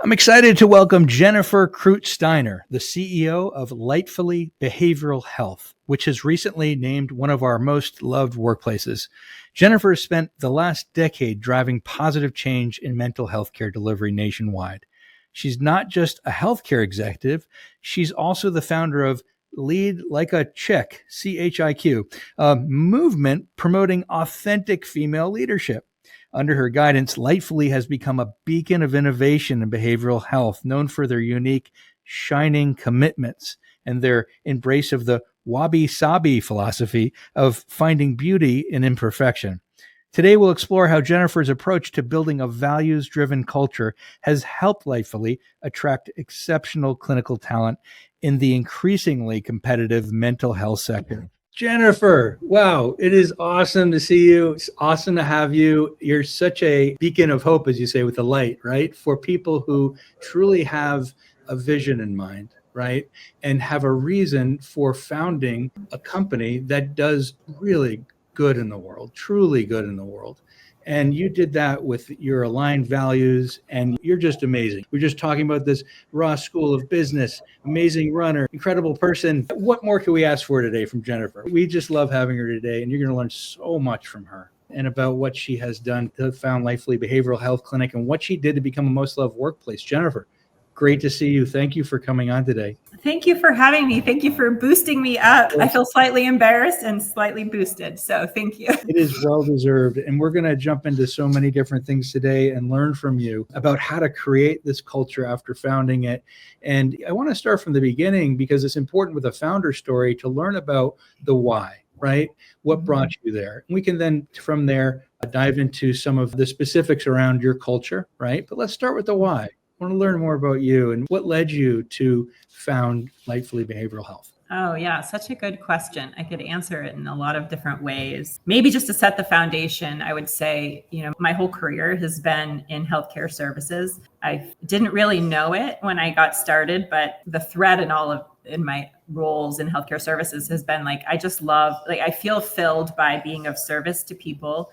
I'm excited to welcome Jennifer Krutz-Steiner, the CEO of Lightfully Behavioral Health, which has recently named one of our most loved workplaces. Jennifer has spent the last decade driving positive change in mental health care delivery nationwide. She's not just a healthcare executive, she's also the founder of Lead Like a Chick, CHIQ, a movement promoting authentic female leadership. Under her guidance, Lightfully has become a beacon of innovation in behavioral health, known for their unique, shining commitments and their embrace of the Wabi Sabi philosophy of finding beauty in imperfection. Today, we'll explore how Jennifer's approach to building a values-driven culture has helped Lightfully attract exceptional clinical talent in the increasingly competitive mental health sector. Jennifer, wow, it is awesome to see you. It's awesome to have you. You're such a beacon of hope, as you say, with the light, right? For people who truly have a vision in mind, right? And have a reason for founding a company that does really good in the world, truly good in the world. And you did that with your aligned values, and you're just amazing. We're just talking about this Ross School of Business, amazing runner, incredible person. What more can we ask for today from Jennifer? We just love having her today, and you're going to learn so much from her and about what she has done to found Lightfully Behavioral Health Clinic and what she did to become a most loved workplace. Jennifer, great to see you. Thank you for coming on today. Thank you for having me. Thank you for boosting me up. I feel slightly embarrassed and slightly boosted. So thank you. It is well-deserved. And we're going to jump into so many different things today and learn from you about how to create this culture after founding it. And I want to start from the beginning because it's important with a founder story to learn about the why, right? What brought you there? And we can then from there dive into some of the specifics around your culture, right? But let's start with the why. I want to learn more about you and what led you to found Lightfully Behavioral Health. Oh, yeah, such a good question. I could answer it in a lot of different ways. Maybe just to set the foundation, I would say, my whole career has been in healthcare services. I didn't really know it when I got started, but the thread in my roles in healthcare services has been I feel filled by being of service to people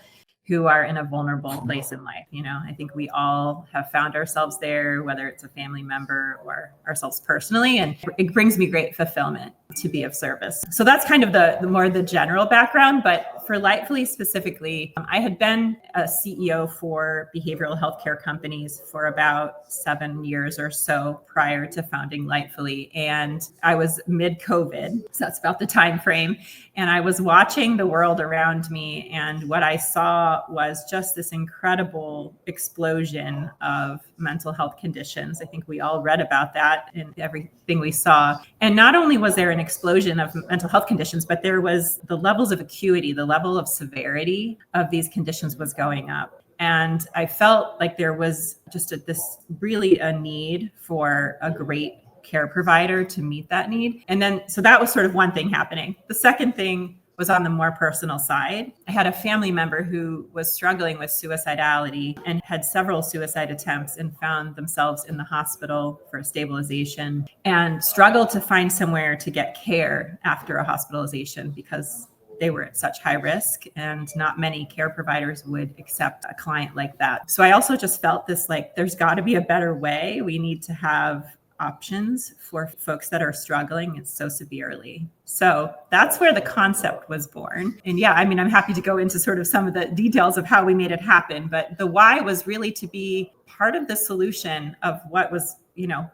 who are in a vulnerable place in life. I think we all have found ourselves there, whether it's a family member or ourselves personally, and it brings me great fulfillment to be of service. So that's kind of the general background, but for Lightfully specifically, I had been a CEO for behavioral healthcare companies for about 7 years or so prior to founding Lightfully. And I was mid-COVID, so that's about the time frame. And I was watching the world around me, and what I saw was just this incredible explosion of mental health conditions. I think we all read about that in everything we saw. And not only was there an explosion of mental health conditions, but there was the levels of acuity, the level of severity of these conditions was going up. And I felt like there was just a need for a great care provider to meet that need. And then, so that was sort of one thing happening. The second thing was on the more personal side. I had a family member who was struggling with suicidality and had several suicide attempts and found themselves in the hospital for stabilization and struggled to find somewhere to get care after a hospitalization because they were at such high risk and not many care providers would accept a client like that. So I also just felt this, there's got to be a better way. We need to have options for folks that are struggling so severely. So that's where the concept was born. And yeah, I'm happy to go into sort of some of the details of how we made it happen, but the why was really to be part of the solution of what was,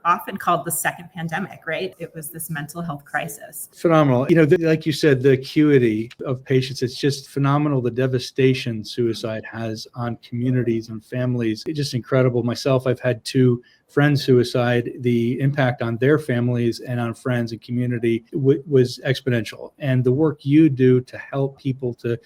often called the second pandemic, right? It was this mental health crisis. Phenomenal. Like you said, the acuity of patients, it's just phenomenal. The devastation suicide has on communities and families. It's just incredible. Myself, I've had 2 friends suicide. The impact on their families and on friends and community was exponential. And the work you do to help people to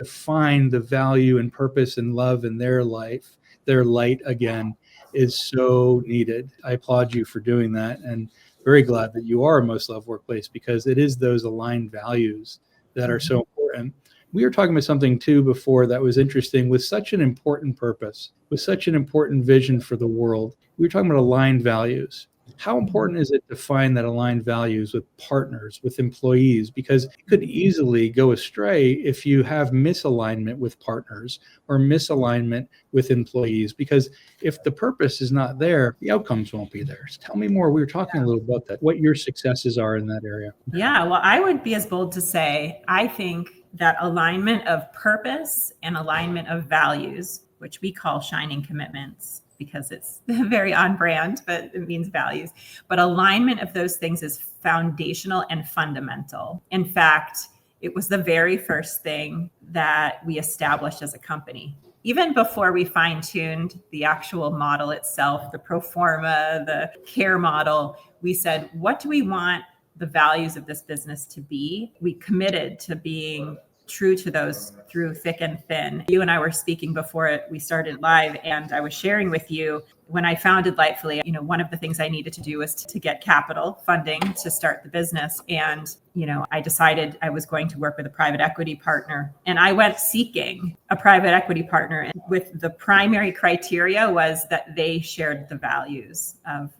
find the value and purpose and love in their life, their light again, is so needed. I applaud you for doing that, and very glad that you are a most loved workplace because it is those aligned values that are so important. We were talking about something too before that was interesting with such an important purpose, with such an important vision for the world. We were talking about aligned values. How important is it to find that aligned values with partners, with employees? Because it could easily go astray if you have misalignment with partners or misalignment with employees. Because if the purpose is not there, the outcomes won't be there. So tell me more. We were talking a little about that, what your successes are in that area. Yeah, well, I would be as bold to say, I think that alignment of purpose and alignment of values, which we call shining commitments, because it's very on brand, but it means values. But alignment of those things is foundational and fundamental. In fact, it was the very first thing that we established as a company. Even before we fine-tuned the actual model itself, the pro forma, the care model, we said, what do we want the values of this business to be? We committed to being true to those through thick and thin. You and I were speaking before we started live, and I was sharing with you when I founded Lightfully, one of the things I needed to do was to get capital funding to start the business. And, I decided I was going to work with a private equity partner, and I went seeking a private equity partner. And with the primary criteria was that they shared the values of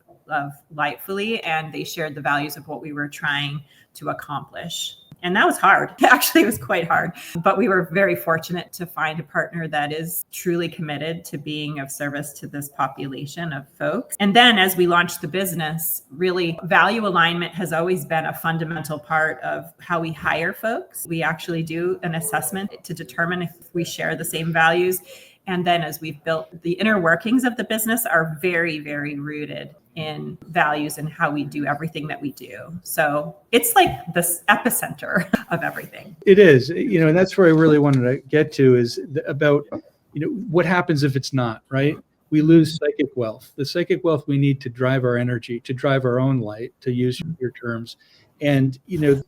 Lightfully, and they shared the values of what we were trying to accomplish. And that was hard. Actually, it was quite hard. But we were very fortunate to find a partner that is truly committed to being of service to this population of folks. And then as we launched the business, really value alignment has always been a fundamental part of how we hire folks. We actually do an assessment to determine if we share the same values. And then as we've built, the inner workings of the business are very, very rooted in values and how we do everything that we do. So it's like this epicenter of everything. It is, and that's where I really wanted to get to is about, what happens if it's not, right? We lose psychic wealth, the psychic wealth we need to drive our energy, to drive our own light, to use your terms. And,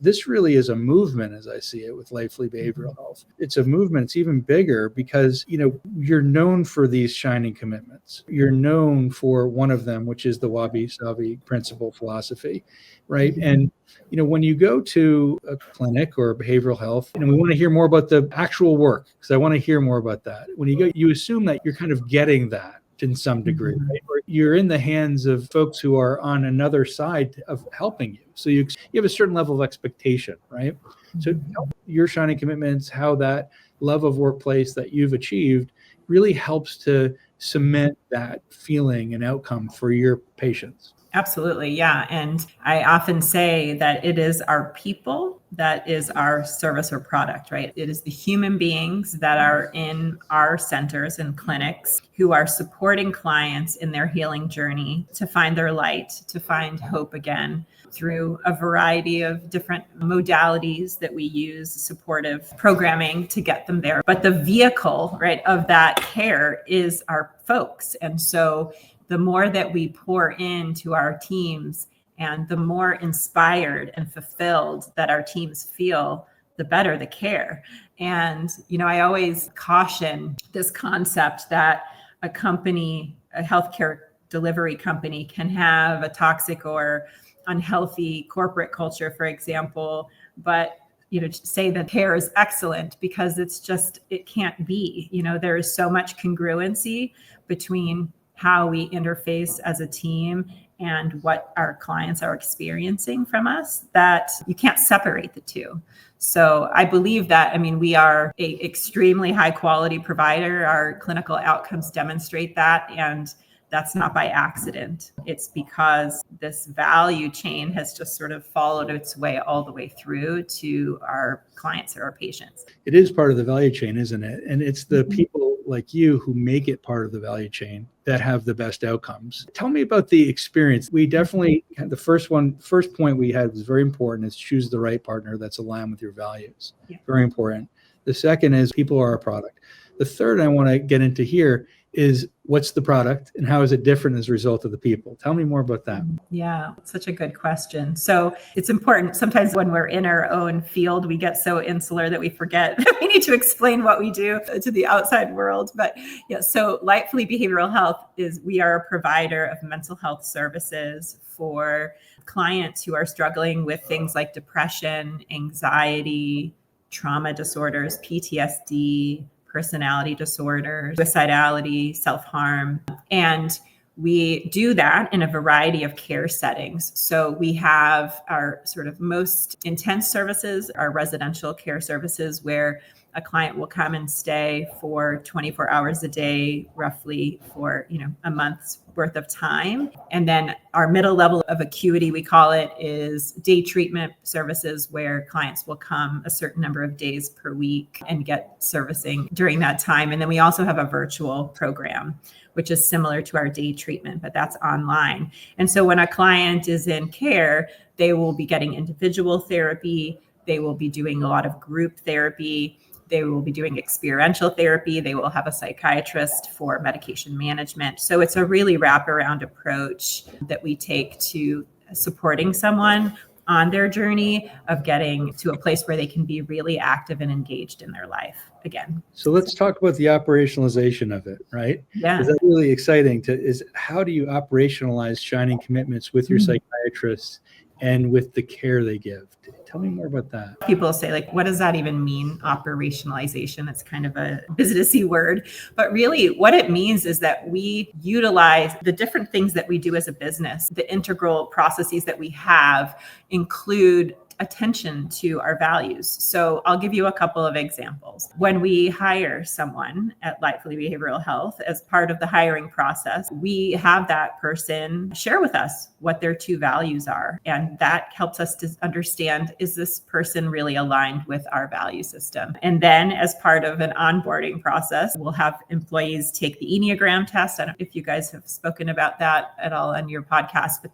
this really is a movement as I see it with Lightfully Behavioral Health. It's a movement. It's even bigger because, you're known for these shining commitments. You're known for one of them, which is the Wabi Sabi principle philosophy, right? And, when you go to a clinic or behavioral health, we want to hear more about the actual work because I want to hear more about that. When you go, you assume that you're kind of getting that in some degree, right? Or you're in the hands of folks who are on another side of helping you. So you have a certain level of expectation, right? So your shining commitments, how that love of workplace that you've achieved really helps to cement that feeling and outcome for your patients. Absolutely. Yeah. And I often say that it is our people that is our service or product, right? It is the human beings that are in our centers and clinics who are supporting clients in their healing journey to find their light, to find hope again through a variety of different modalities that we use, supportive programming to get them there. But the vehicle, right, of that care is our folks. And so the more that we pour into our teams and the more inspired and fulfilled that our teams feel, the better the care. And, I always caution this concept that a company, a healthcare delivery company, can have a toxic or unhealthy corporate culture, for example, but say that care is excellent because it can't be. There is so much congruency between how we interface as a team and what our clients are experiencing from us that you can't separate the two. So I believe that, we are a extremely high quality provider. Our clinical outcomes demonstrate that. And that's not by accident. It's because this value chain has just sort of followed its way all the way through to our clients or our patients. It is part of the value chain, isn't it? And it's the people like you who make it part of the value chain that have the best outcomes. Tell me about the experience. We definitely, the first point we had was very important, is choose the right partner that's aligned with your values. Yeah. Very important. The second is people are a product. The third I want to get into here is what's the product and how is it different as a result of the people? Tell me more about that. Yeah, such a good question. So it's important. Sometimes when we're in our own field, we get so insular that we forget that we need to explain what we do to the outside world. But yeah, so Lightfully Behavioral Health we are a provider of mental health services for clients who are struggling with things like depression, anxiety, trauma disorders, PTSD, personality disorders, suicidality, self-harm. And We do that in a variety of care settings. So we have our sort of most intense services, our residential care services, where a client will come and stay for 24 hours a day, roughly for, a month's worth of time. And then our middle level of acuity, we call it, is day treatment services, where clients will come a certain number of days per week and get servicing during that time. And then we also have a virtual program, which is similar to our day treatment, but that's online. And so when a client is in care, they will be getting individual therapy. They will be doing a lot of group therapy. They will be doing experiential therapy. They will have a psychiatrist for medication management. So it's a really wraparound approach that we take to supporting someone on their journey of getting to a place where they can be really active and engaged in their life again. So let's talk about the operationalization of it, right? Yeah. Is that really exciting? How do you operationalize shining commitments with your psychiatrists and with the care they give? Tell me more about that. People say, like, what does that even mean? Operationalization. It's kind of a businessy word, but really what it means is that we utilize the different things that we do as a business. The integral processes that we have include attention to our values. So I'll give you a couple of examples. When we hire someone at Lightfully Behavioral Health, as part of the hiring process, we have that person share with us what their two values are. And that helps us to understand, is this person really aligned with our value system? And then as part of an onboarding process, we'll have employees take the Enneagram test. I don't know if you guys have spoken about that at all on your podcast, but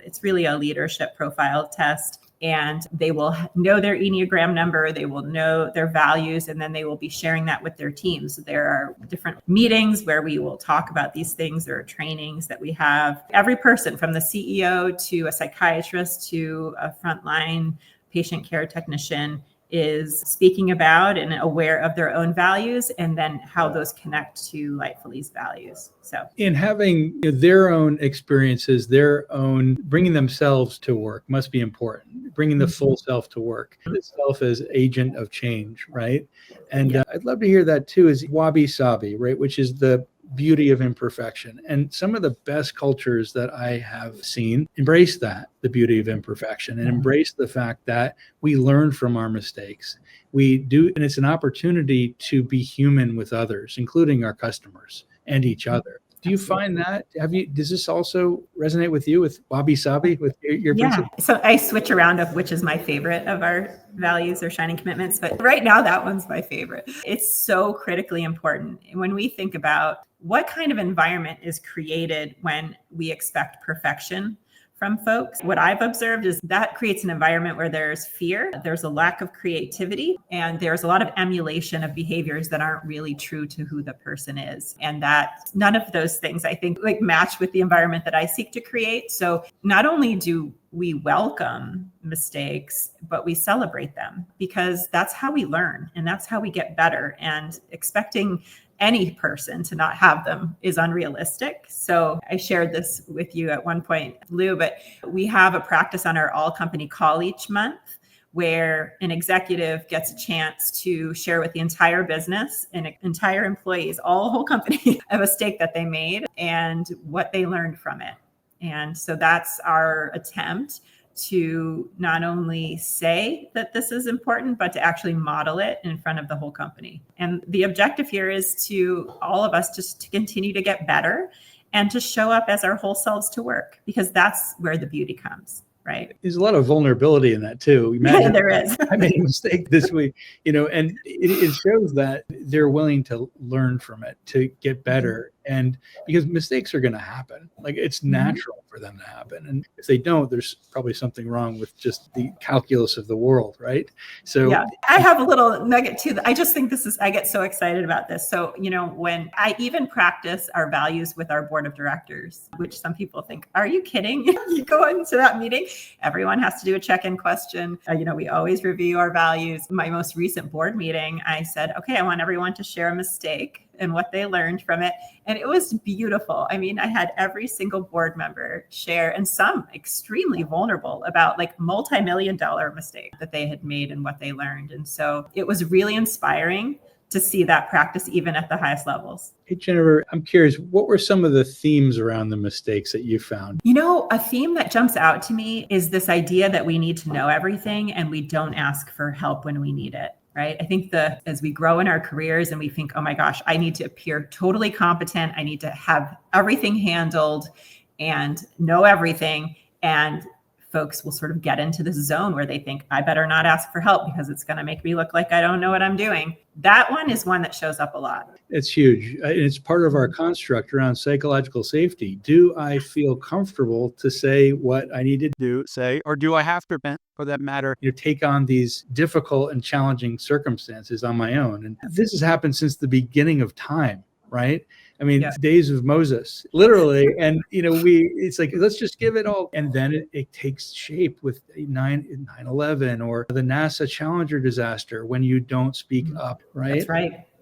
it's really a leadership profile test. And they will know their Enneagram number, they will know their values, and then they will be sharing that with their teams. There are different meetings where we will talk about these things. There are trainings that we have. Every person, from the CEO to a psychiatrist to a frontline patient care technician, is speaking about and aware of their own values, and then how those connect to Lightfully's values. So in having their own experiences, their own bringing themselves to work must be important. Bringing the full self to work, itself as agent of change, right? And I'd love to hear that too, is Wabi Sabi, right? Which is the beauty of imperfection. And some of the best cultures that I have seen embrace that, the beauty of imperfection, and embrace the fact that we learn from our mistakes. We do, and it's an opportunity to be human with others, including our customers and each other. Do you find that? Does this also resonate with you, with Wabi Sabi, with your principle? So I switch around of which is my favorite of our values or shining commitments, but right now that one's my favorite. It's so critically important when we think about what kind of environment is created when we expect perfection from folks. What I've observed is that creates an environment where there's fear, there's a lack of creativity, and there's a lot of emulation of behaviors that aren't really true to who the person is. And that none of those things, I think, match with the environment that I seek to create. So not only do we welcome mistakes, but we celebrate them, because that's how we learn and that's how we get better. And expecting any person to not have them is unrealistic. So I shared this with you at one point, Lou, but we have a practice on our all company call each month where an executive gets a chance to share with the entire business and entire employees, whole company, a mistake that they made and what they learned from it. And so that's our attempt to not only say that this is important, but to actually model it in front of the whole company. And the objective here is to all of us just to continue to get better and to show up as our whole selves to work, because that's where the beauty comes. Right. There's a lot of vulnerability in that too. Imagine there is. I made a mistake this week, and it shows that they're willing to learn from it, to get better. And because mistakes are going to happen, it's natural for them to happen. And if they don't, there's probably something wrong with just the calculus of the world. Right. So I have a little nugget too. I just think I get so excited about this. So, when I even practice our values with our board of directors, which some people think, are you kidding? You go into that meeting, everyone has to do a check-in question. We always review our values. My most recent board meeting, I said, okay, I want everyone to share a mistake and what they learned from it. And it was beautiful. I mean, I had every single board member share, and some extremely vulnerable, about multi-million-dollar mistake that they had made and what they learned. And so it was really inspiring to see that practice even at the highest levels. Hey, Jennifer, I'm curious, what were some of the themes around the mistakes that you found? A theme that jumps out to me is this idea that we need to know everything and we don't ask for help when we need it. Right. I think as we grow in our careers and we think, oh my gosh, I need to appear totally competent. I need to have everything handled and know everything. And folks will sort of get into this zone where they think, I better not ask for help because it's going to make me look like I don't know what I'm doing. That one is one that shows up a lot. It's huge. It's part of our construct around psychological safety. Do I feel comfortable to say what I need to say, or do I have to, for that matter, take on these difficult and challenging circumstances on my own? And this has happened since the beginning of time, right? I mean, days of Moses, literally. And, it's like, let's just give it all. And then it takes shape with 9/11 or the NASA Challenger disaster when you don't speak up, right?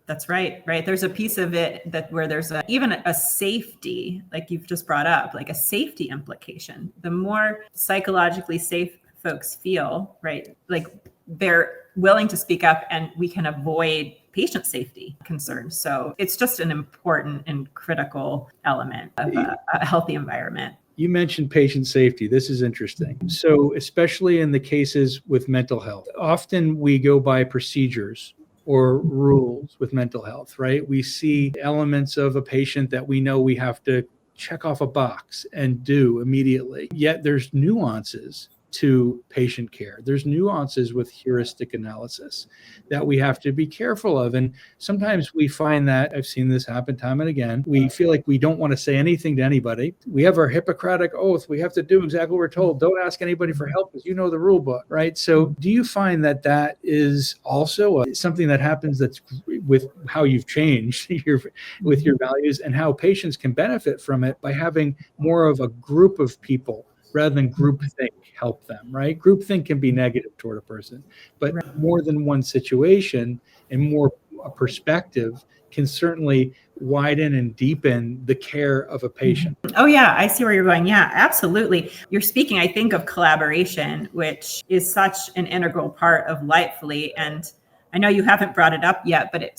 That's right. There's a piece of it where there's even a safety, like you've just brought up, like a safety implication. The more psychologically safe folks feel, right, like they're willing to speak up and we can avoid patient safety concerns. So it's just an important and critical element of a healthy environment. You mentioned patient safety. This is interesting. So especially in the cases with mental health, often we go by procedures or rules with mental health, right? We see elements of a patient that we know we have to check off a box and do immediately. Yet there's nuances to patient care. There's nuances with heuristic analysis that we have to be careful of. And sometimes we find that, I've seen this happen time and again, we feel like we don't want to say anything to anybody. We have our Hippocratic oath. We have to do exactly what we're told. Don't ask anybody for help because you know the rule book, right? So do you find that that is also something that happens that's with how you've changed with your values and how patients can benefit from it by having more of a group of people rather than groupthink help them, right? Groupthink can be negative toward a person, but more than one situation and more perspective can certainly widen and deepen the care of a patient. Oh, yeah. I see where you're going. Yeah, absolutely. You're speaking, I think, of collaboration, which is such an integral part of Lightfully. And I know you haven't brought it up yet, but it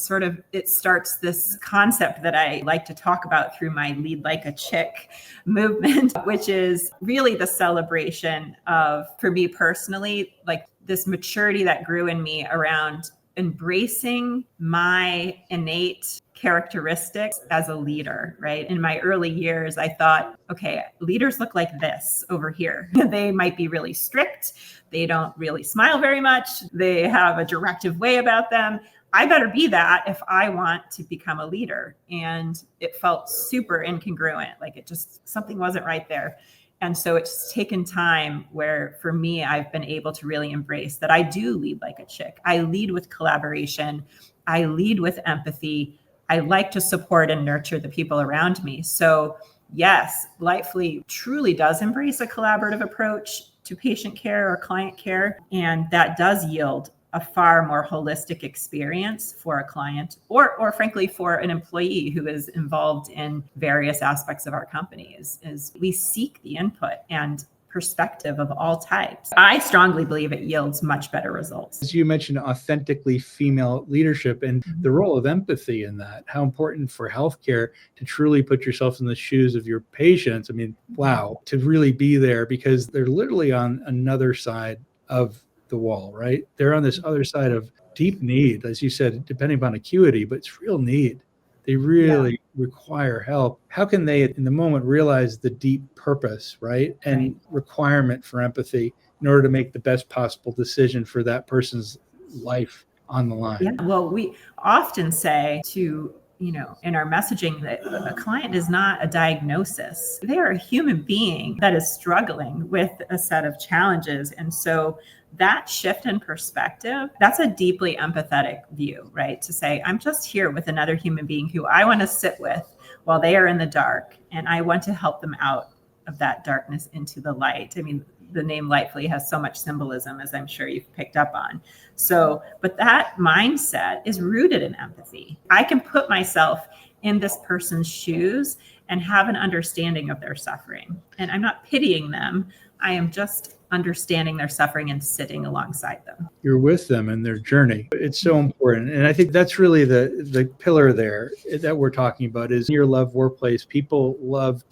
starts this concept that I like to talk about through my Lead Like a Chick movement, which is really the celebration of, for me personally, like this maturity that grew in me around embracing my innate characteristics as a leader, right? In my early years, I thought, okay, leaders look like this over here. They might be really strict. They don't really smile very much. They have a directive way about them. I better be that if I want to become a leader. And it felt super incongruent. Like something wasn't right there. And so it's taken time where for me, I've been able to really embrace that I do lead like a chick. I lead with collaboration. I lead with empathy. I like to support and nurture the people around me. So yes, Lightfully truly does embrace a collaborative approach to patient care or client care. And that does yield a far more holistic experience for a client or frankly, for an employee who is involved in various aspects of our company is we seek the input and perspective of all types. I strongly believe it yields much better results. As you mentioned, authentically female leadership and the role of empathy in that, how important for healthcare to truly put yourself in the shoes of your patients. I mean, wow, to really be there because they're literally on another side of the wall, right? They're on this other side of deep need, as you said, depending upon acuity, but it's real need. They really require help. How can they, in the moment, realize the deep purpose, right? And requirement for empathy in order to make the best possible decision for that person's life on the line? Yeah. Well, we often say to, in our messaging that a client is not a diagnosis. They are a human being that is struggling with a set of challenges. And so that shift in perspective, that's a deeply empathetic view, right? To say, I'm just here with another human being who I want to sit with while they are in the dark, and I want to help them out of that darkness into the light. I mean, the name Lightfully has so much symbolism, as I'm sure you've picked up on. So, but that mindset is rooted in empathy. I can put myself in this person's shoes and have an understanding of their suffering. And I'm not pitying them. I am just understanding their suffering and sitting alongside them. You're with them in their journey. It's so important. And I think that's really the pillar there that we're talking about is in your love workplace. People love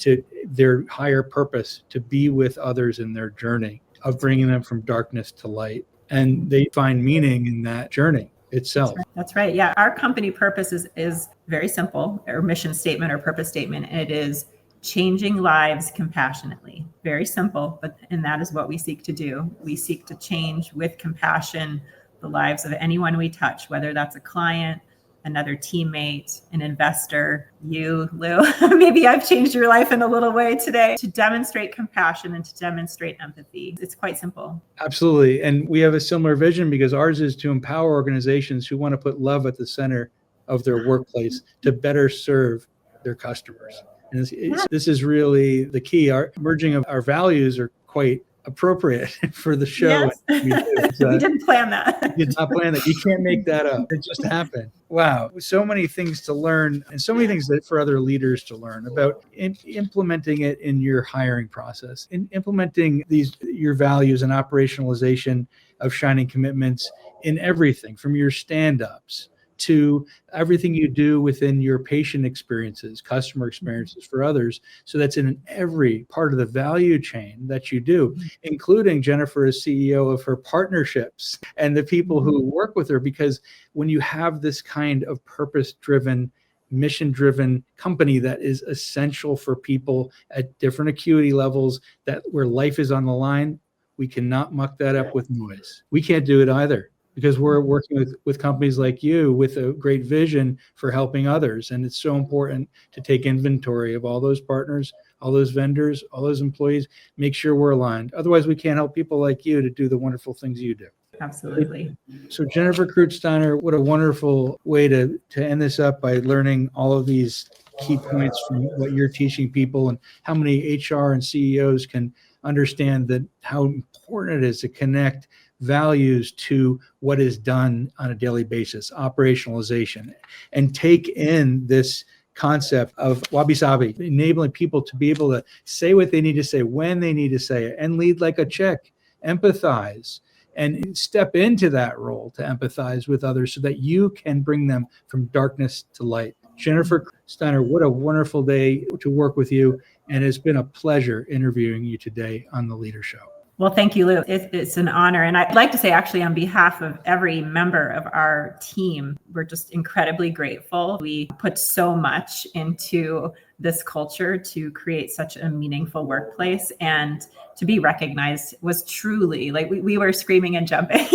their higher purpose to be with others in their journey of bringing them from darkness to light. And they find meaning in that journey itself. That's right. Yeah. Our company purpose is very simple, our mission statement or purpose statement. And it is changing lives compassionately. Very simple, and that is what we seek to do. We seek to change with compassion the lives of anyone we touch, whether that's a client, another teammate, an investor, you, Lou. Maybe I've changed your life in a little way today to demonstrate compassion and to demonstrate empathy. It's quite simple. Absolutely. And we have a similar vision because ours is to empower organizations who want to put love at the center of their workplace to better serve their customers. And this is really the key. Our merging of our values are quite appropriate for the show. Yes. We didn't plan that. You did not plan that. You can't make that up. It just happened. Wow. So many things to learn and so many things that for other leaders to learn about implementing it in your hiring process, in implementing your values and operationalization of shining commitments in everything from your stand-ups to everything you do within your patient experiences, customer experiences for others. So that's in every part of the value chain that you do, including Jennifer as CEO of her partnerships and the people who work with her. Because when you have this kind of purpose-driven, mission-driven company that is essential for people at different acuity levels, where life is on the line, we cannot muck that up with noise. We can't do it either, because we're working with companies like you with a great vision for helping others. And it's so important to take inventory of all those partners, all those vendors, all those employees, make sure we're aligned. Otherwise, we can't help people like you to do the wonderful things you do. Absolutely. So Jennifer Kreutzsteiner, what a wonderful way to end this up by learning all of these key points from what you're teaching people and how many HR and CEOs can understand that how important it is to connect values to what is done on a daily basis, operationalization, and take in this concept of Wabi Sabi, enabling people to be able to say what they need to say when they need to say it and lead like a chick, empathize, and step into that role to empathize with others so that you can bring them from darkness to light. Jennifer Steiner, what a wonderful day to work with you. And it's been a pleasure interviewing you today on The Leader Show. Well, thank you, Lou. It's an honor. And I'd like to say, actually, on behalf of every member of our team, we're just incredibly grateful. We put so much into this culture to create such a meaningful workplace, and to be recognized was truly like we were screaming and jumping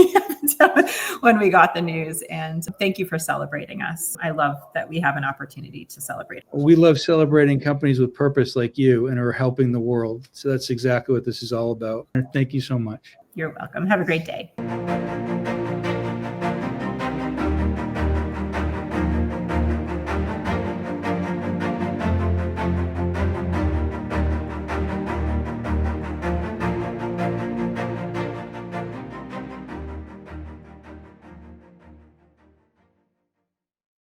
when we got the news. And thank you for celebrating us. I love that we have an opportunity to celebrate. We love celebrating companies with purpose like you and are helping the world. So that's exactly what this is all about. Thank you so much. You're welcome. Have a great day.